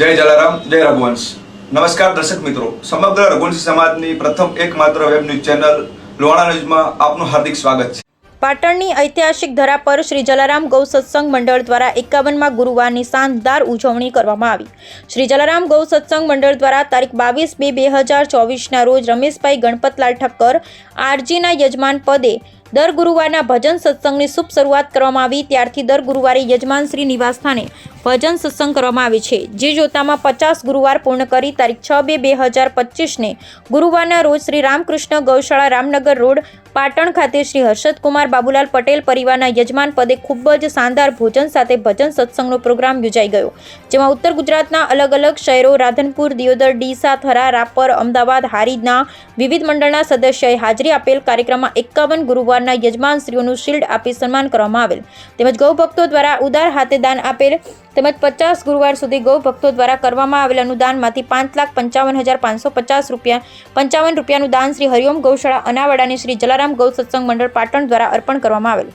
જય જલારામ, જય રઘુવંશ. નમસ્કાર દર્શક મિત્રો, સમગ્ર રઘુવંશી સમાજની પ્રથમ એકમાત્ર વેબ ન્યૂઝ ચેનલ લોહાણા ન્યૂઝમાં આપનું હાર્દિક સ્વાગત છે. પાટણની ઐતિહાસિક ધરા પર શ્રી જલારામ ગૌ સત્સંગ મંડળ દ્વારા 51માં ગુરુવારની શાનદાર ઉજવણી કરવામાં આવી. શ્રી જલારામ ગૌ સત્સંગ મંડળ દ્વારા તારીખ 22/2/2024ના રોજ રમેશભાઈ ગણપતલાલ ઠક્કર આરજીના યજમાન પદે દર ગુરુવારના ભજન સત્સંગની શુભ શરૂઆત કરવામાં આવી. ત્યારથી દર ગુરુવારે યજમાન શ્રી નિવાસસ્થાને ભજન સત્સંગ કરવામાં આવે છે, જે જોતામાં 50 ગુરુવાર પૂર્ણ કરી તારીખ 6/2/2025ને ગુરુવારના રોજ શ્રી રામકૃષ્ણ ગૌશાળા રામનગર રોડ પાટણ ખાતે શ્રી હર્ષદકુમાર બાબુલાલ પટેલ પરિવારના યજમાન પદે ખૂબ જ શાનદાર ભોજન સાથે ભજન સત્સંગનો પ્રોગ્રામ યોજાઈ ગયો, જેમાં ઉત્તર ગુજરાતના અલગ અલગ શહેરો રાધનપુર, દિયોદર, ડીસા, થરા, રાપર, અમદાવાદ, હારીજના વિવિધ મંડળના સદસ્યોએ હાજરી આપેલ. કાર્યક્રમમાં 51 ગુરુવારના યજમાનશ્રીઓનું શિલ્ડ આપી સન્માન કરવામાં આવેલ, તેમજ ગૌ ભક્તો દ્વારા ઉદાર હાથે દાન આપેલ, તેમજ 50 ગુરુવાર સુધી ગૌ ભક્તો દ્વારા કરવામાં આવેલ અનુદાનમાંથી 5,55,550 રૂપિયાનું દાન શ્રી હરિઓમ ગૌશાળા અનાવાડાની શ્રી જલારામ ગૌ સત્સંગ મંડળ પાટણ દ્વારા અર્પણ કરવામાં આવેલ.